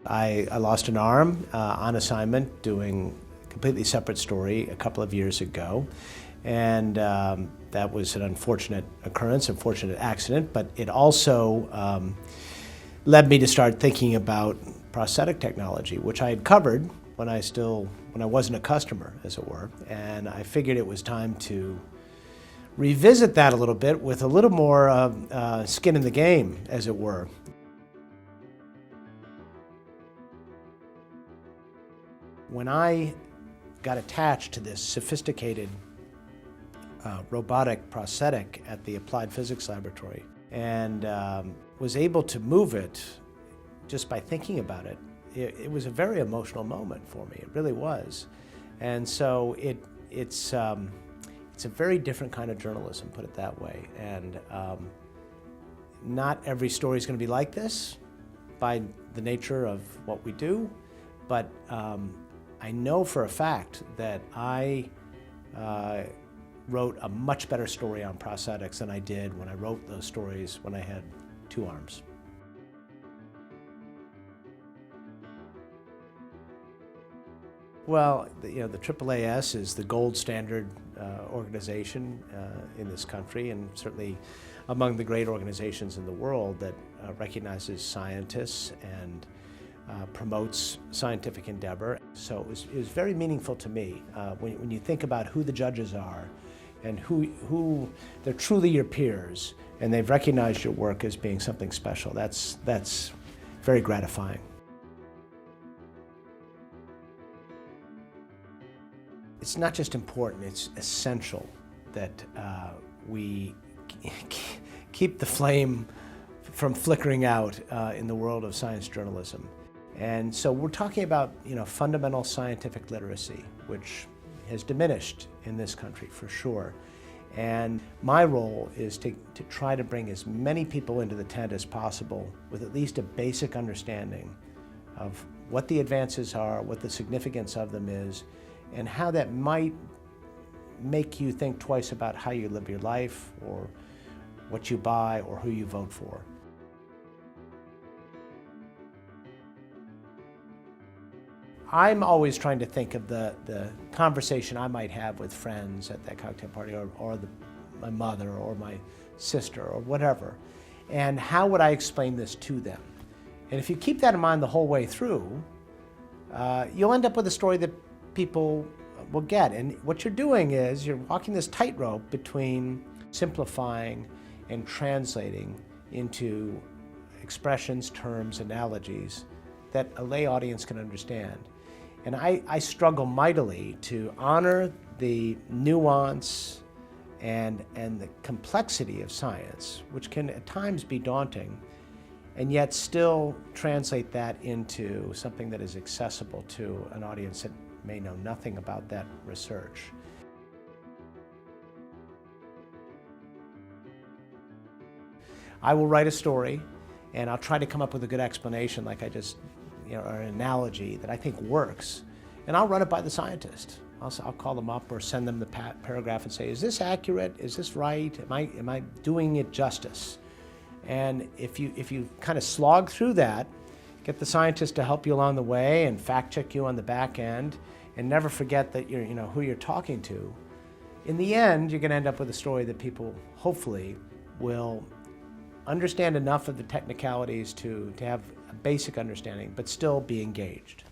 I lost an arm on assignment doing a completely separate story a couple of years ago. And that was an unfortunate occurrence, unfortunate accident, but it also led me to start thinking about prosthetic technology, which I had covered when I wasn't a customer, as it were. And I figured it was time to revisit that a little bit with a little more skin in the game, as it were. When I got attached to this sophisticated robotic prosthetic at the Applied Physics Laboratory and was able to move it just by thinking about it, it was a very emotional moment for me. It really was. And so it's a very different kind of journalism, put it that way. And not every story is going to be like this by the nature of what we do, but I know for a fact that I wrote a much better story on prosthetics than I did when I wrote those stories when I had 2 arms. Well, the AAAS is the gold standard organization in this country, and certainly among the great organizations in the world that recognizes scientists and promotes scientific endeavor. So it was very meaningful to me when you think about who the judges are and who they're truly your peers, and they've recognized your work as being something special. That's very gratifying. It's not just important, it's essential that we keep the flame from flickering out in the world of science journalism. And so we're talking about fundamental scientific literacy, which has diminished in this country for sure. And my role is to try to bring as many people into the tent as possible with at least a basic understanding of what the advances are, what the significance of them is, and how that might make you think twice about how you live your life, or what you buy, or who you vote for. I'm always trying to think of the conversation I might have with friends at that cocktail party, or my mother, or my sister, or whatever, and how would I explain this to them? And if you keep that in mind the whole way through, you'll end up with a story that people will get. And what you're doing is you're walking this tightrope between simplifying and translating into expressions, terms, analogies that a lay audience can understand. And I struggle mightily to honor the nuance and the complexity of science, which can at times be daunting, and yet still translate that into something that is accessible to an audience that may know nothing about that research. I will write a story, and I'll try to come up with a good explanation, like I just, or an analogy that I think works, and I'll run it by the scientist. I'll call them up or send them the paragraph and say, is this accurate? Is this right? Am I doing it justice? And if you kind of slog through that, get the scientist to help you along the way and fact check you on the back end, and never forget that you're, who you're talking to, in the end, you're going to end up with a story that people hopefully will understand enough of the technicalities to have a basic understanding, but still be engaged.